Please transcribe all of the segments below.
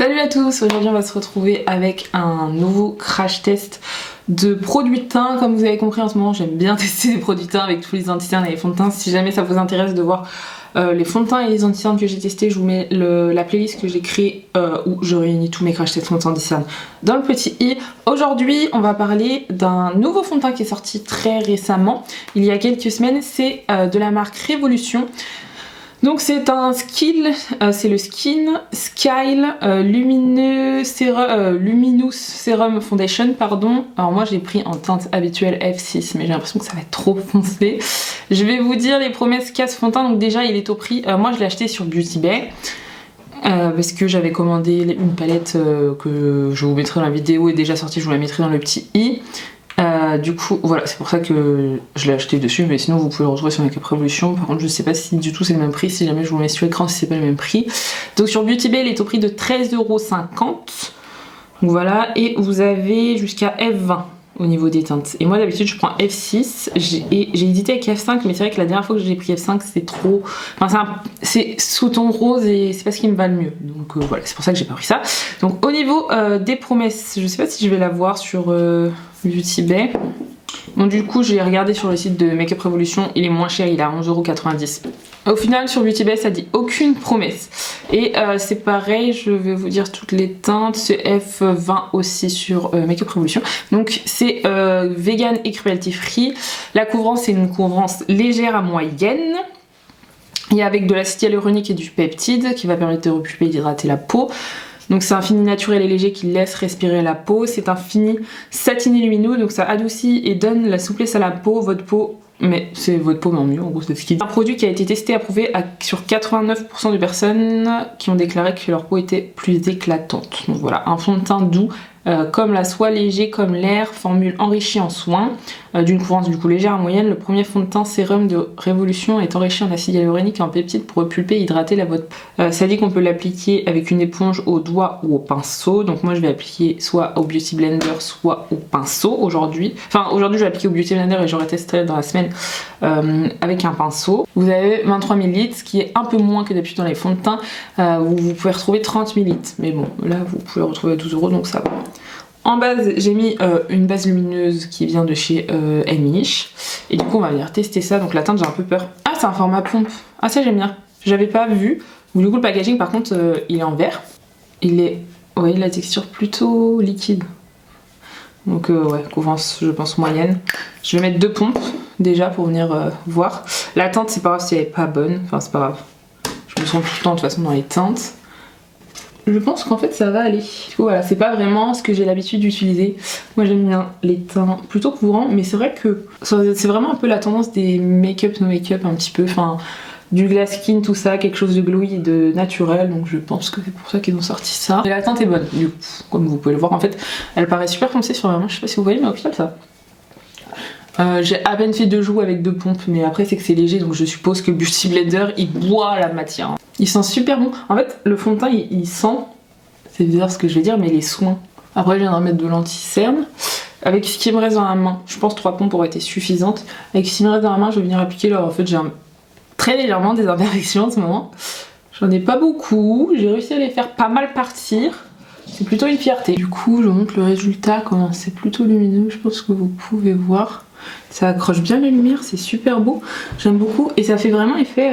Salut à tous, aujourd'hui on va se retrouver avec un nouveau crash test de produits de teint. Comme vous avez compris en ce moment j'aime bien tester des produits de teint avec tous les anti-cernes et les fonds de teint. Si jamais ça vous intéresse de voir les fonds de teint et les anti-cernes que j'ai testés, je vous mets la playlist que j'ai créée où je réunis tous mes crash tests fonds de teint anti-cernes dans le petit i. Aujourd'hui on va parler d'un nouveau fond de teint qui est sorti très récemment, il y a quelques semaines. C'est de la marque Révolution. Donc c'est un c'est le Skin Skyle Luminous Serum Foundation, pardon. Alors moi j'ai pris en teinte habituelle F6, mais j'ai l'impression que ça va être trop foncé. Je vais vous dire les promesses qu'a ce fond de teint. Donc déjà il est au prix, moi je l'ai acheté sur Beauty Bay. Parce que j'avais commandé une palette que je vous mettrai dans la vidéo, est déjà sortie, je vous la mettrai dans le petit i. Du coup voilà, c'est pour ça que je l'ai acheté dessus, mais sinon vous pouvez le retrouver sur Make Up Revolution. Par contre je sais pas si du tout c'est le même prix, si jamais je vous le mets sur l'écran si c'est pas le même prix. Donc sur Beauty Bay il est au prix de 13,50 €. Donc voilà, et vous avez jusqu'à F20 au niveau des teintes. Et moi d'habitude je prends F6, j'ai hésité avec F5, mais c'est vrai que la dernière fois que j'ai pris F5 c'est trop... Enfin c'est sous ton rose et c'est pas ce qui me va le mieux. Donc voilà, c'est pour ça que j'ai pas pris ça. Donc au niveau des promesses, je sais pas si je vais la voir sur Beauty Bay. Bon du coup j'ai regardé sur le site de Make Up Revolution, il est moins cher, il est à 11,90 €. Au final sur Beauty Bay ça dit aucune promesse. Et c'est pareil, je vais vous dire toutes les teintes, c'est F20 aussi sur Make Up Revolution. Donc c'est vegan et cruelty free. La couvrance c'est une couvrance légère à moyenne. Il y a avec de l'acide hyaluronique et du peptide qui va permettre de repulper et d'hydrater la peau. Donc c'est un fini naturel et léger qui laisse respirer la peau. C'est un fini satiné lumineux, donc ça adoucit et donne la souplesse à la peau. Votre peau, mais c'est votre peau mais en mieux, en gros c'est ce qu'il dit. Un produit qui a été testé et approuvé sur 89% de personnes qui ont déclaré que leur peau était plus éclatante. Donc voilà, un fond de teint doux comme la soie, léger comme l'air, formule enrichie en soins, d'une couvrance du coup légère à moyenne. Le premier fond de teint sérum de Révolution est enrichi en acide hyaluronique et en peptides pour repulper et hydrater la votre peau. Ça dit qu'on peut l'appliquer avec une éponge au doigt ou au pinceau. Donc moi je vais appliquer soit au Beauty Blender soit au pinceau aujourd'hui. Enfin aujourd'hui je vais appliquer au Beauty Blender et j'aurai testé dans la semaine avec un pinceau. Vous avez 23 ml, ce qui est un peu moins que d'habitude dans les fonds de teint où vous pouvez retrouver 30 ml. Mais bon là vous pouvez le retrouver à 12 € donc ça va. En base, j'ai mis une base lumineuse qui vient de chez Amish. Et du coup, on va venir tester ça. Donc la teinte, j'ai un peu peur. Ah, c'est un format pompe. Ah, ça, j'aime bien. J'avais pas vu. Du coup, le packaging, par contre, il est en verre. Il est... Ouais, la texture plutôt liquide. Donc ouais, couvrance, je pense, moyenne. Je vais mettre 2 pompes, déjà, pour venir voir. La teinte, c'est pas grave si elle est pas bonne. Enfin, c'est pas grave. Je me trompe tout le temps, de toute façon, dans les teintes. Je pense qu'en fait ça va aller. Du coup voilà, c'est pas vraiment ce que j'ai l'habitude d'utiliser. Moi j'aime bien les teints plutôt courants, mais c'est vrai que c'est vraiment un peu la tendance des make-up, no make-up un petit peu, enfin du glass skin, tout ça, quelque chose de glowy, de naturel, donc je pense que c'est pour ça qu'ils ont sorti ça. Et la teinte est bonne, du coup, comme vous pouvez le voir en fait, elle paraît super foncée sur la main, je sais pas si vous voyez, mais au final ça. J'ai à peine fait 2 joues avec 2 pompes, mais après c'est que c'est léger, donc je suppose que Beauty Blender il boit la matière. Il sent super bon. En fait, le fond de teint il sent, c'est bizarre ce que je vais dire, mais les soins. Après, je viendrai mettre de l'anti-cerne. Avec ce qui me reste dans la main, je pense 3 pompes auraient été suffisantes. Avec ce qui me reste dans la main, je vais venir appliquer là. En fait, j'ai très légèrement des imperfections en ce moment. J'en ai pas beaucoup, j'ai réussi à les faire pas mal partir. C'est plutôt une fierté. Du coup, je vous montre le résultat, comment c'est plutôt lumineux, je pense que vous pouvez voir. Ça accroche bien la lumière, c'est super beau. J'aime beaucoup et ça fait vraiment effet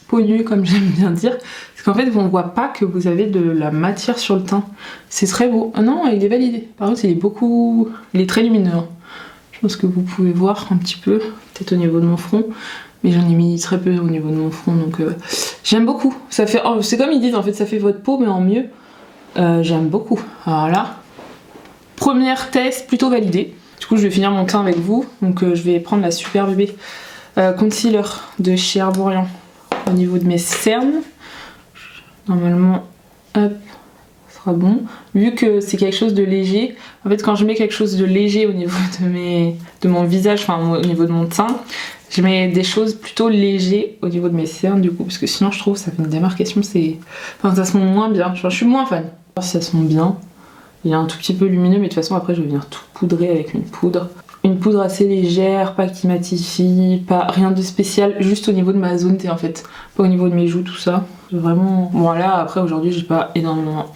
peau nue, comme j'aime bien dire. Parce qu'en fait, on voit pas que vous avez de la matière sur le teint. C'est très beau. Ah non, il est validé. Par contre, il est très lumineux. Je pense que vous pouvez voir un petit peu, peut-être au niveau de mon front. Mais j'en ai mis très peu au niveau de mon front, donc j'aime beaucoup. Ça fait, c'est comme ils disent, en fait, ça fait votre peau, mais en mieux. J'aime beaucoup. Alors là, première test plutôt validée. Du coup, je vais finir mon teint avec vous. Donc, je vais prendre la Super Bébé Concealer de chez Herborian au niveau de mes cernes. Normalement, hop, ça sera bon. Vu que c'est quelque chose de léger, en fait, quand je mets quelque chose de léger au niveau de mon visage, enfin au niveau de mon teint, je mets des choses plutôt légères au niveau de mes cernes, du coup, parce que sinon, je trouve que ça fait une démarcation. Enfin, ça sent moins bien. Genre, je suis moins fan. Si ça sent bien. Il est un tout petit peu lumineux, mais de toute façon après je vais venir tout poudrer avec une poudre. Une poudre assez légère, pas qui matifie, pas rien de spécial, juste au niveau de ma zone T en fait, pas au niveau de mes joues, tout ça. Vraiment. Bon là après aujourd'hui j'ai pas énormément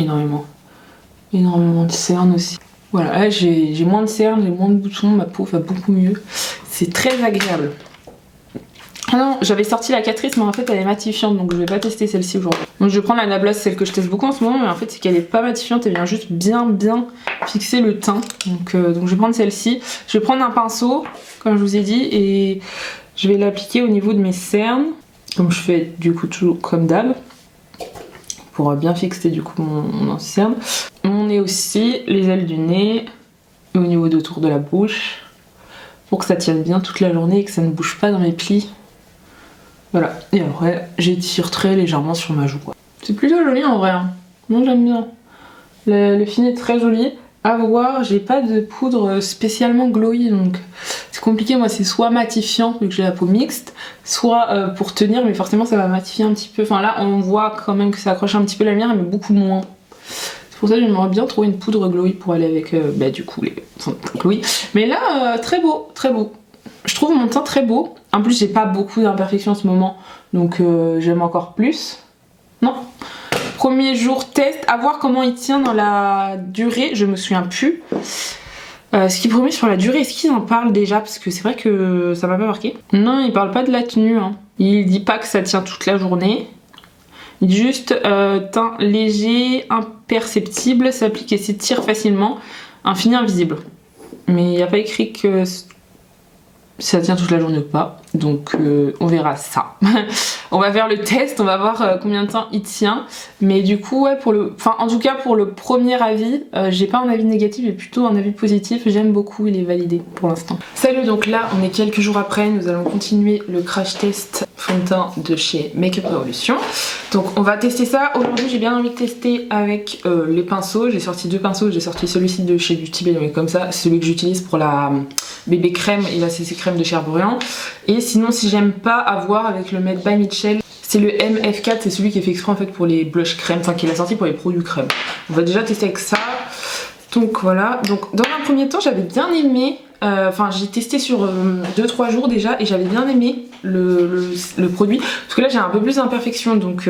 de cernes aussi. Voilà, là j'ai moins de cernes, j'ai moins de boutons, ma peau va beaucoup mieux. C'est très agréable. Ah non, j'avais sorti la Catrice, mais en fait elle est matifiante, donc je vais pas tester celle-ci aujourd'hui. Donc je vais prendre la Nabla, celle que je teste beaucoup en ce moment, mais en fait c'est qu'elle est pas matifiante, elle vient juste bien fixer le teint. Donc je vais prendre celle-ci. Je vais prendre un pinceau, comme je vous ai dit, et je vais l'appliquer au niveau de mes cernes, comme je fais du coup toujours comme d'hab, pour bien fixer du coup mon cerne. Mon nez aussi, les ailes du nez, et au niveau de autour de la bouche, pour que ça tienne bien toute la journée et que ça ne bouge pas dans mes plis. Voilà, et après j'étire très légèrement sur ma joue quoi. C'est plutôt joli en vrai, hein. Moi j'aime bien. Le fini est très joli. À voir, j'ai pas de poudre spécialement glowy, donc c'est compliqué. Moi c'est soit matifiant vu que j'ai la peau mixte, soit pour tenir, mais forcément ça va matifier un petit peu. Enfin là on voit quand même que ça accroche un petit peu la lumière, mais beaucoup moins. C'est pour ça que j'aimerais bien trouver une poudre glowy pour aller avec du coup les glowy. Mais là très beau, très beau. Je trouve mon teint très beau. En plus j'ai pas beaucoup d'imperfections en ce moment, donc j'aime encore plus. Non. Premier jour test, à voir comment il tient dans la durée, je me souviens plus. Ce qu'il promet sur la durée, est-ce qu'il en parle déjà? Parce que c'est vrai que ça m'a pas marqué. Non, il parle pas de la tenue, hein. Il dit pas que ça tient toute la journée. Il dit juste teint léger, imperceptible, s'applique et s'étire facilement, un fini invisible. Mais il n'y a pas écrit que ça tient toute la journée ou pas, donc on verra ça. On va faire le test, on va voir combien de temps il tient, mais du coup ouais, en tout cas pour le premier avis, j'ai pas un avis négatif, mais plutôt un avis positif. J'aime beaucoup, il est validé pour l'instant. Salut, donc là on est quelques jours après, nous allons continuer le crash test fond de teint de chez Makeup Revolution. Donc on va tester ça. Aujourd'hui j'ai bien envie de tester avec les pinceaux. J'ai sorti 2 pinceaux, j'ai sorti celui-ci de chez Beauty Bay, mais comme ça, c'est celui que j'utilise pour la bébé crème et la CC crème de Cherbourg. Et sinon si j'aime pas avoir avec le Made by Mitchell, c'est le MF4, c'est celui qui est fait exprès en fait pour les blush crème, enfin qui est sorti pour les produits crème. On va déjà tester avec ça. Donc voilà, donc dans un premier temps j'avais bien aimé, enfin j'ai testé sur 2-3 jours déjà et j'avais bien aimé le produit, parce que là j'ai un peu plus d'imperfections, donc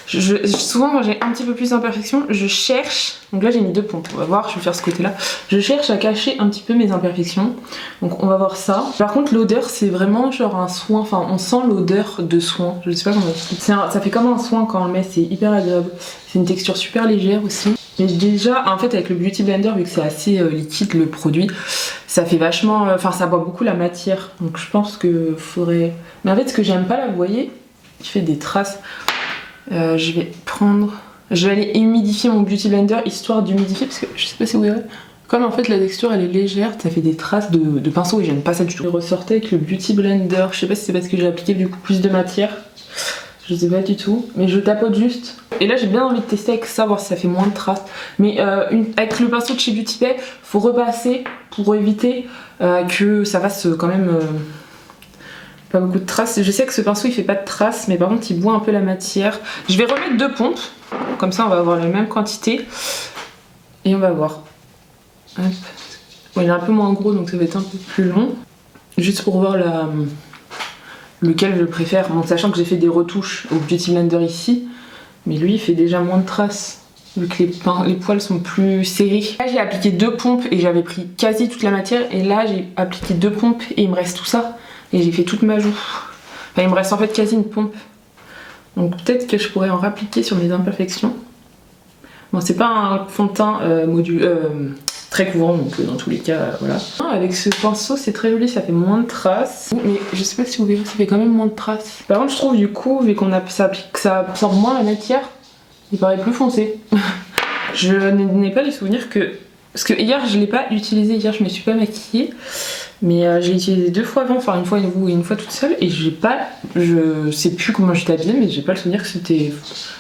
souvent quand j'ai un petit peu plus d'imperfections, je cherche, donc là j'ai mis 2 pompes, on va voir, je vais faire ce côté là, je cherche à cacher un petit peu mes imperfections, donc on va voir ça. Par contre l'odeur c'est vraiment genre un soin, enfin on sent l'odeur de soin, je sais pas comment expliquer. Ça fait comme un soin quand on le met, c'est hyper agréable, c'est une texture super légère aussi. Mais déjà en fait avec le Beauty Blender, vu que c'est assez liquide le produit, ça fait vachement, enfin ça boit beaucoup la matière, donc je pense que faudrait... Mais en fait ce que j'aime pas là, vous voyez, il fait des traces. Je vais aller humidifier mon Beauty Blender histoire d'humidifier, parce que je sais pas si vous verrez, comme en fait la texture elle est légère, ça fait des traces de pinceau et j'aime pas ça du tout. Je ressortais avec le Beauty Blender, je sais pas si c'est parce que j'ai appliqué du coup plus de matière, je sais pas du tout, mais je tapote juste. Et là j'ai bien envie de tester avec ça, voir si ça fait moins de traces. Mais avec le pinceau de chez Beauty Bay, faut repasser pour éviter que ça fasse quand même... pas beaucoup de traces. Je sais que ce pinceau il fait pas de traces, mais par contre il boit un peu la matière. Je vais remettre 2 pompes, comme ça on va avoir la même quantité. Et on va voir. Hop. Bon, il est un peu moins gros donc ça va être un peu plus long. Juste pour voir lequel je préfère. Bon, sachant que j'ai fait des retouches au Beauty Blender ici, mais lui il fait déjà moins de traces, vu que les poils sont plus serrés. Là j'ai appliqué 2 pompes et j'avais pris quasi toute la matière. Et là j'ai appliqué 2 pompes et il me reste tout ça. Et j'ai fait toute ma joue. Enfin, il me reste en fait quasi une pompe. Donc peut-être que je pourrais en rappliquer sur mes imperfections. Bon, c'est pas un fond de teint très couvrant, donc dans tous les cas, voilà. Avec ce pinceau, c'est très joli, ça fait moins de traces. Mais je sais pas si vous verrez, ça fait quand même moins de traces. Par contre, je trouve du coup, vu qu'on a ça absorbe moins la matière, il paraît plus foncé. Je n'ai pas les souvenirs que... Parce que hier, je l'ai pas utilisé, hier je me suis pas maquillée. Mais j'ai utilisé 2 fois avant, enfin une fois avec vous et une fois toute seule, et j'ai pas, je sais plus comment j'étais habillée, mais j'ai pas le souvenir que c'était,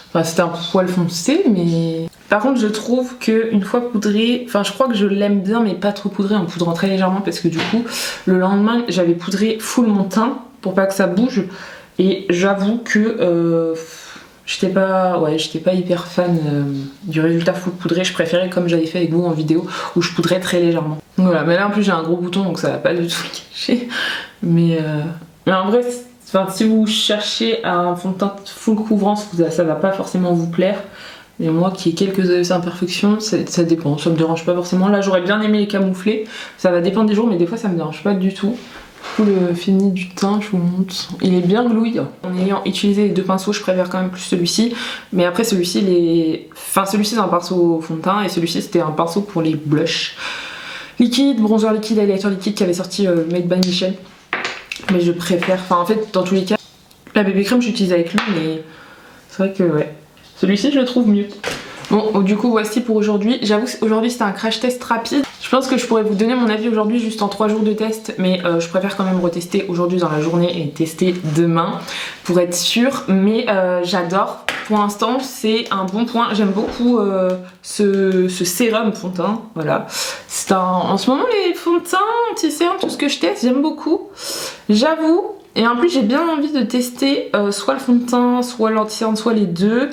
enfin c'était un poil foncé, mais par contre je trouve que une fois poudré, enfin je crois que je l'aime bien mais pas trop poudré, en poudrant très légèrement, parce que du coup le lendemain j'avais poudré full mon teint pour pas que ça bouge, et j'avoue que j'étais pas hyper fan du résultat full poudré. Je préférais comme j'avais fait avec vous en vidéo où je poudrais très légèrement. Voilà, mais là en plus j'ai un gros bouton donc ça va pas du tout le cacher. Mais en vrai, si vous cherchez un fond de teint full couvrance, ça va pas forcément vous plaire. Mais moi qui ai quelques imperfections, ça dépend, ça me dérange pas forcément. Là j'aurais bien aimé les camoufler, ça va dépendre des jours, mais des fois ça me dérange pas du tout. Du coup le fini du teint, je vous montre, il est bien gluey. En ayant utilisé les deux pinceaux, je préfère quand même plus celui-ci. Mais après celui-ci, celui-ci c'est un pinceau fond de teint et celui-ci c'était un pinceau pour les blushs. Liquide, bronzer liquide, highlighter liquide qui avait sorti Made by Michel. Mais je préfère, en fait dans tous les cas, la BB crème j'utilise avec lui, mais c'est vrai que ouais. Celui-ci je le trouve mieux. Bon, du coup voici pour aujourd'hui. J'avoue qu'aujourd'hui c'était un crash test rapide. Je pense que je pourrais vous donner mon avis aujourd'hui juste en 3 jours de test, mais je préfère quand même retester aujourd'hui dans la journée et tester demain pour être sûre. Mais j'adore. Pour l'instant c'est un bon point. J'aime beaucoup ce sérum fond de teint. Voilà. En ce moment les fonds de teint, anti-cerne, tout ce que je teste, j'aime beaucoup. J'avoue. Et en plus j'ai bien envie de tester soit le fond de teint, soit l'anti-cerne, soit les deux.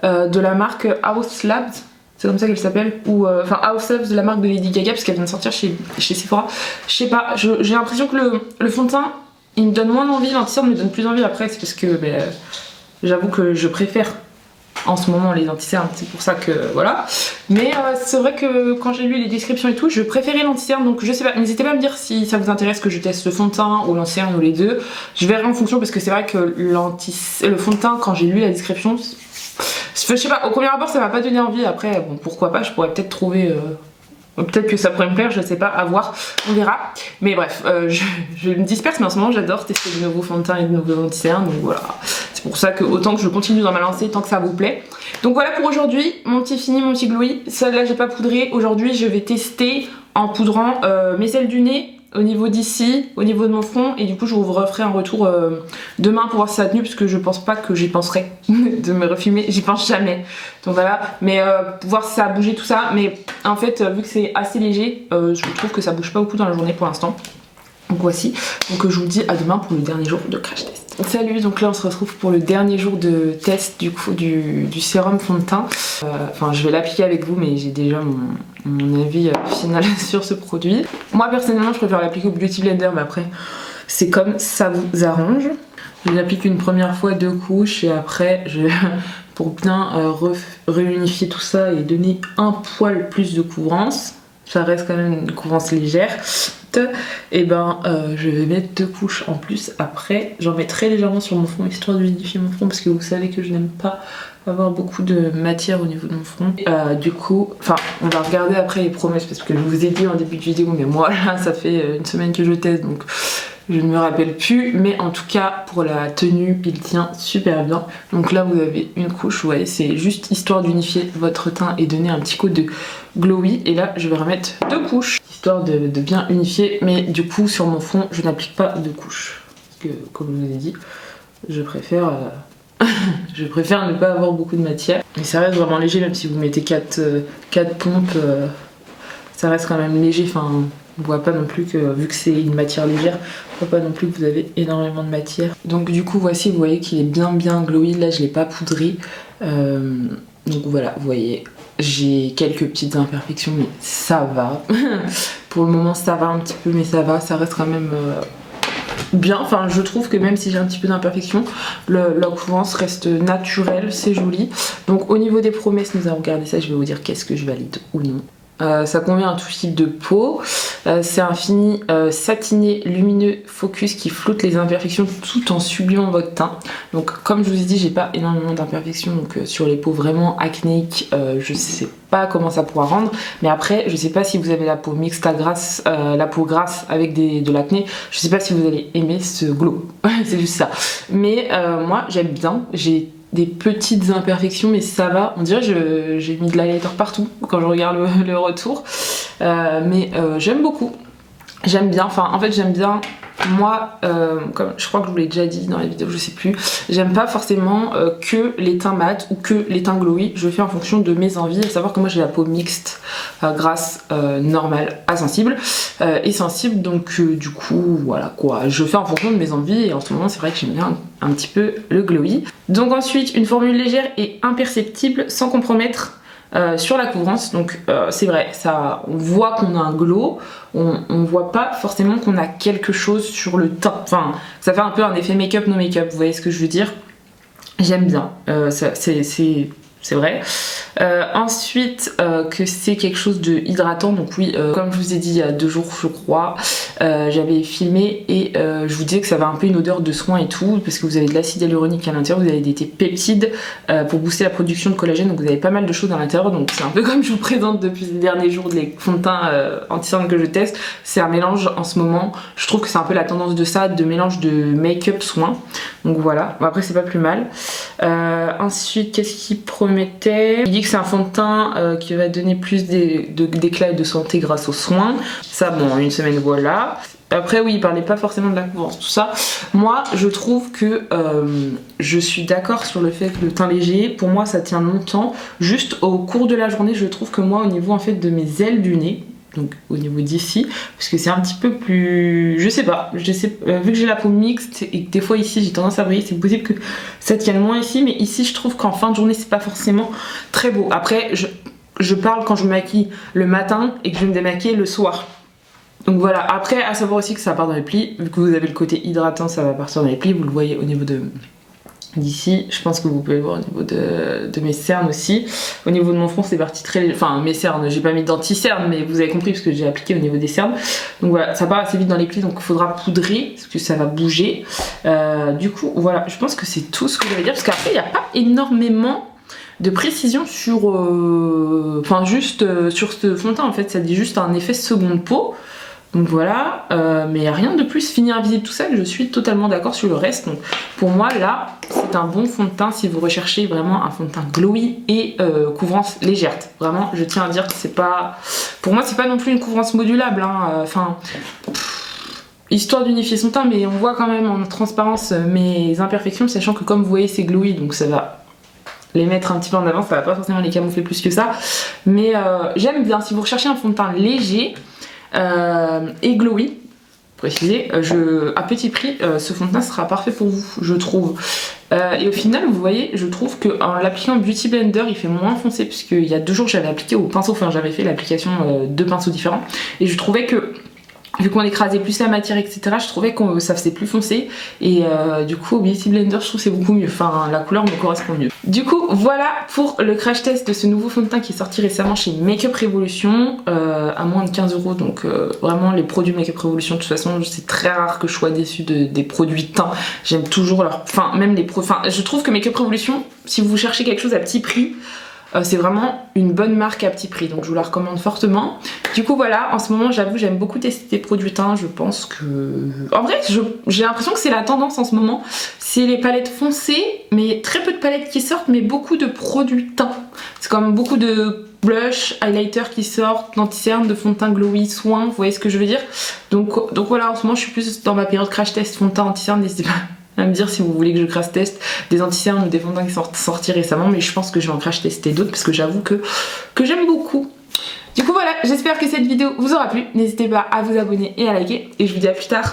De la marque House Labs, c'est comme ça qu'elle s'appelle, ou enfin House Labs de la marque de Lady Gaga parce qu'elle vient de sortir chez Sephora. Je sais pas, j'ai l'impression que le fond de teint il me donne moins envie, l'anti-cerne me donne plus envie. Après c'est parce que j'avoue que je préfère en ce moment les anti-cernes, c'est pour ça que voilà. Mais c'est vrai que quand j'ai lu les descriptions et tout, je préférais l'anti-cerne, donc je sais pas, n'hésitez pas à me dire si ça vous intéresse que je teste le fond de teint ou l'anti-cerne ou les deux. Je verrai en fonction parce que c'est vrai que le fond de teint, quand j'ai lu la description, je sais pas, au premier abord ça m'a pas donné envie. Après bon, pourquoi pas, je pourrais peut-être trouver peut-être que ça pourrait me plaire, je sais pas, à voir, on verra. Mais bref, je me disperse, mais en ce moment j'adore tester de nouveaux fonds de teint et de nouveaux anti-cernes, donc voilà. C'est pour ça que autant que je continue dans ma lancée tant que ça vous plaît. Donc voilà pour aujourd'hui, mon petit fini, mon petit glowy. Celle-là j'ai pas poudré, aujourd'hui je vais tester en poudrant mes ailes du nez, au niveau d'ici, au niveau de mon front, et du coup je vous referai un retour demain pour voir si ça a tenu, parce que je pense pas que j'y penserai de me refilmer, j'y pense jamais. Donc voilà, mais pour voir si ça a bougé tout ça, mais en fait vu que c'est assez léger, je trouve que ça bouge pas beaucoup dans la journée pour l'instant. Donc voici, donc je vous dis à demain pour le dernier jour de crash test. Salut, donc là on se retrouve pour le dernier jour de test du coup du sérum fond de teint. Enfin je vais l'appliquer avec vous, mais j'ai déjà mon avis final sur ce produit. Moi personnellement je préfère l'appliquer au Beauty Blender, mais après c'est comme ça vous arrange. Je l'applique une première fois 2 couches et après pour bien réunifier tout ça et donner un poil plus de couvrance. Ça reste quand même une couvrance légère. Et je vais mettre 2 couches en plus après. J'en mets très légèrement sur mon front histoire d'unifier mon front parce que vous savez que je n'aime pas avoir beaucoup de matière au niveau de mon front. Du coup, on va regarder après les promesses parce que je vous ai dit en début de vidéo, mais moi là ça fait une semaine que je teste donc je ne me rappelle plus, mais en tout cas pour la tenue il tient super bien. Donc là vous avez une couche, vous voyez, c'est juste histoire d'unifier votre teint et donner un petit coup de glowy. Et là je vais remettre 2 couches histoire de bien unifier, mais du coup sur mon front je n'applique pas 2 couches parce que comme je vous ai dit je préfère je préfère ne pas avoir beaucoup de matière, et ça reste vraiment léger. Même si vous mettez 4 pompes, ça reste quand même léger. On voit pas non plus que, vu que c'est une matière légère, on voit pas non plus que vous avez énormément de matière. Donc du coup voici, vous voyez qu'il est bien glowy. Là je l'ai pas poudré, donc voilà, vous voyez j'ai quelques petites imperfections, mais ça va. Pour le moment ça va un petit peu, mais ça va, ça reste quand même bien. Enfin je trouve que même si j'ai un petit peu d'imperfection, la couvrance reste naturelle, c'est joli. Donc au niveau des promesses, nous allons regarder ça, je vais vous dire qu'est-ce que je valide ou non. Ça convient à tout type de peau. C'est un fini satiné, lumineux, focus qui floute les imperfections tout en sublimant votre teint. Donc comme je vous ai dit, j'ai pas énormément d'imperfections, donc sur les peaux vraiment acnéiques, je sais pas comment ça pourra rendre. Mais après, je sais pas si vous avez la peau mixte à grasse, la peau grasse avec de l'acné, je sais pas si vous allez aimer ce glow. C'est juste ça. Mais moi j'aime bien, j'ai des petites imperfections, mais ça va. On dirait que j'ai mis de l'highlighter partout quand je regarde le retour. Mais j'aime beaucoup. J'aime bien, en fait j'aime bien moi, comme je crois que je vous l'ai déjà dit dans la vidéo, je sais plus, j'aime pas forcément que les teints mat ou que les teints glowy. Je fais en fonction de mes envies, à savoir que moi j'ai la peau mixte, grasse, normale à sensible et sensible, donc du coup voilà quoi, je fais en fonction de mes envies et en ce moment c'est vrai que j'aime bien un petit peu le glowy. Donc ensuite une formule légère et imperceptible sans compromettre sur la couvrance, donc c'est vrai, ça, on voit qu'on a un glow, on voit pas forcément qu'on a quelque chose sur le teint, enfin ça fait un peu un effet make-up no make-up, vous voyez ce que je veux dire. J'aime bien, c'est vrai. Ensuite que c'est quelque chose de hydratant, donc oui, comme je vous ai dit il y a 2 jours je crois, j'avais filmé et je vous disais que ça avait un peu une odeur de soin et tout, parce que vous avez de l'acide hyaluronique à l'intérieur, vous avez des peptides pour booster la production de collagène, donc vous avez pas mal de choses à l'intérieur, donc c'est un peu comme je vous présente depuis les derniers jours les fonds de teint anti-cernes que je teste. C'est un mélange en ce moment, je trouve que c'est un peu la tendance de ça, de mélange de make-up soin, donc voilà. Bon, après c'est pas plus mal. Ensuite qu'est-ce qu'il promettait? Il dit que c'est un fond de teint qui va donner plus d'éclat et de santé grâce aux soins. Ça bon, une semaine voilà. Après oui, il parlait pas forcément de la couvrance, tout ça. Moi je trouve que je suis d'accord sur le fait que le teint léger, pour moi ça tient longtemps. Juste au cours de la journée, je trouve que moi au niveau en fait de mes ailes du nez, donc au niveau d'ici, parce que c'est un petit peu plus, je sais pas, vu que j'ai la peau mixte et que des fois ici j'ai tendance à briller, c'est possible que ça tienne moins ici, mais ici je trouve qu'en fin de journée c'est pas forcément très beau. Après je parle quand je me maquille le matin et que je vais me démaquiller le soir. Donc voilà, après à savoir aussi que ça part dans les plis, vu que vous avez le côté hydratant ça va partir dans les plis, vous le voyez au niveau d'ici, je pense que vous pouvez le voir au niveau de mes cernes aussi. Au niveau de mon front c'est parti très... Enfin mes cernes, j'ai pas mis d'anti-cernes mais vous avez compris parce que j'ai appliqué au niveau des cernes. Donc voilà, ça part assez vite dans les plis donc il faudra poudrer parce que ça va bouger. Du coup voilà, je pense que c'est tout ce que je vais dire parce qu'après il n'y a pas énormément de précision sur... Enfin juste sur ce fond de teint en fait, ça dit juste un effet seconde peau. Donc voilà, mais il n'y a rien de plus fini invisible tout ça, je suis totalement d'accord sur le reste. Donc pour moi là, c'est un bon fond de teint si vous recherchez vraiment un fond de teint glowy et couvrance légère. Vraiment, je tiens à dire que c'est pas... Pour moi c'est pas non plus une couvrance modulable, hein. Enfin... Histoire d'unifier son teint, mais on voit quand même en transparence mes imperfections, sachant que comme vous voyez c'est glowy, donc ça va les mettre un petit peu en avant, ça va pas forcément les camoufler plus que ça. Mais j'aime bien, si vous recherchez un fond de teint léger, et glowy, précisé, à petit prix, ce fond de teint sera parfait pour vous, je trouve. Et au final, vous voyez, je trouve qu'en l'appliquant Beauty Blender, il fait moins foncé, puisqu'il y a 2 jours, j'avais appliqué au pinceau, enfin j'avais fait l'application de pinceaux différents, et je trouvais que vu qu'on écrasait plus la matière etc, je trouvais que ça faisait plus foncé et du coup au Beauty Blender je trouve c'est beaucoup mieux, enfin la couleur me correspond mieux. Du coup voilà pour le crash test de ce nouveau fond de teint qui est sorti récemment chez Makeup Revolution à moins de 15 €, donc vraiment les produits Makeup Revolution de toute façon c'est très rare que je sois déçue des produits de teint, j'aime toujours leur... Enfin même les enfin je trouve que Makeup Revolution, si vous cherchez quelque chose à petit prix, c'est vraiment une bonne marque à petit prix, donc je vous la recommande fortement. Du coup voilà, en ce moment j'avoue j'aime beaucoup tester des produits teints, je pense que... En vrai j'ai l'impression que c'est la tendance en ce moment, c'est les palettes foncées, mais très peu de palettes qui sortent, mais beaucoup de produits teints. C'est comme beaucoup de blush, highlighter qui sortent, d'anti-cernes, de fond de teint glowy, soin, vous voyez ce que je veux dire. Donc voilà, en ce moment je suis plus dans ma période crash test fond de teint anti-cernes, n'hésitez pas à me dire si vous voulez que je crash teste des anti-cernes ou des fonds de teint qui sont sortis récemment, mais je pense que je vais en crash tester d'autres parce que j'avoue que j'aime beaucoup. Du coup voilà, j'espère que cette vidéo vous aura plu, n'hésitez pas à vous abonner et à liker et je vous dis à plus tard.